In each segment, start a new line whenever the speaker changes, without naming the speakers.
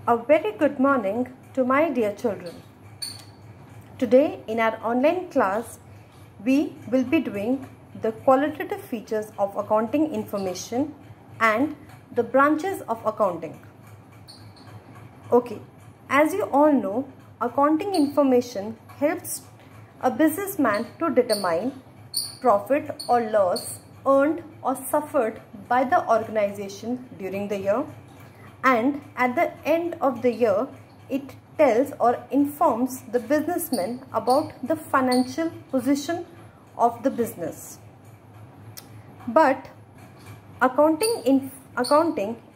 A very good morning to my dear children. Today in our online class, we will be doing the qualitative features of accounting information and the branches of accounting. Okay, as you all know, accounting information helps a businessman to determine profit or loss earned or suffered by the organization during the year, and at the end of the year it tells or informs the businessman about the financial position of the business. But accounting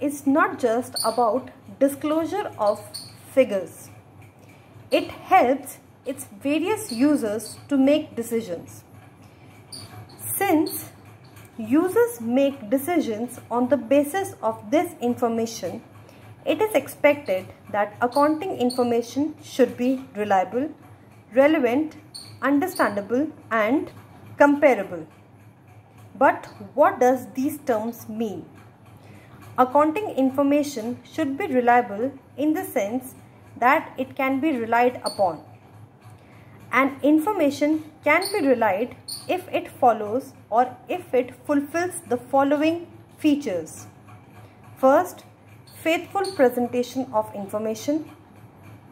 is not just about disclosure of figures. It helps its various users to make decisions. Since users make decisions on the basis of this information, it is expected that accounting information should be reliable, relevant, understandable, and comparable. But what does these terms mean? Accounting information should be reliable in the sense that it can be relied upon. And information can be relied if it follows or if it fulfills the following features. First, faithful presentation of information.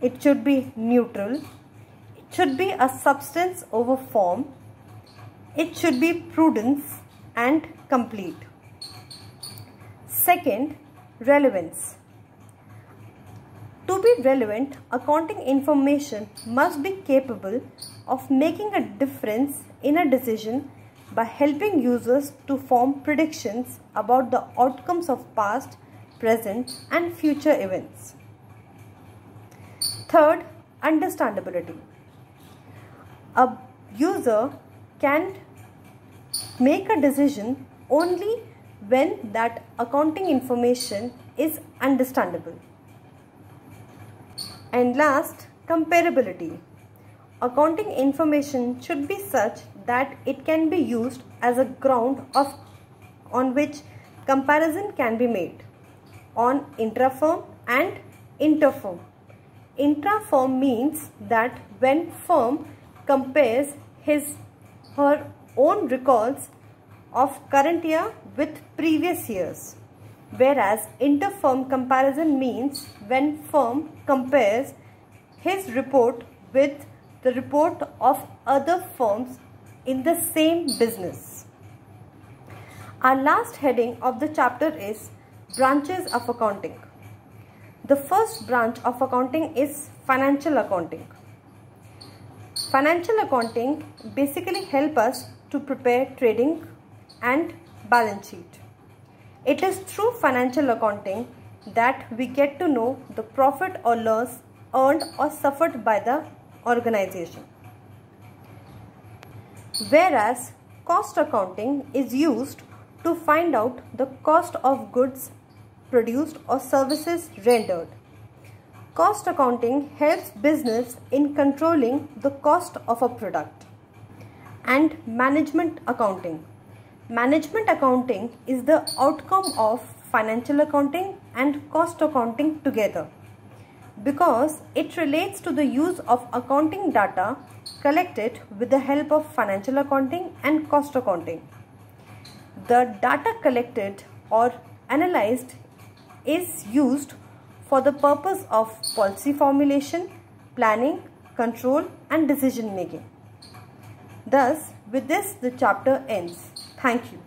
It should be neutral. It should be a substance over form. It should be prudence and complete. Second, relevance. To be relevant, accounting information must be capable of making a difference in a decision by helping users to form predictions about the outcomes of past, present, and future events. Third, understandability. A user can make a decision only when that accounting information is understandable. And last, comparability. Accounting information should be such that it can be used as a ground on which comparison can be made on intra-firm and inter-firm. Intra-firm means that when firm compares her own records of current year with previous years, whereas inter-firm comparison means when firm compares his report with the report of other firms in the same business. Our last heading of the chapter is branches of accounting. The first branch of accounting is financial accounting. Financial accounting basically helps us to prepare trading and balance sheet. It is through financial accounting that we get to know the profit or loss earned or suffered by the organization. Whereas cost accounting is used to find out the cost of goods produced or services rendered. Cost accounting helps business in controlling the cost of a product. And management accounting. Management accounting is the outcome of financial accounting and cost accounting together, because it relates to the use of accounting data collected with the help of financial accounting and cost accounting. The data collected or analyzed is used for the purpose of policy formulation, planning, control, and decision making. Thus, with this, the chapter ends. Thank you.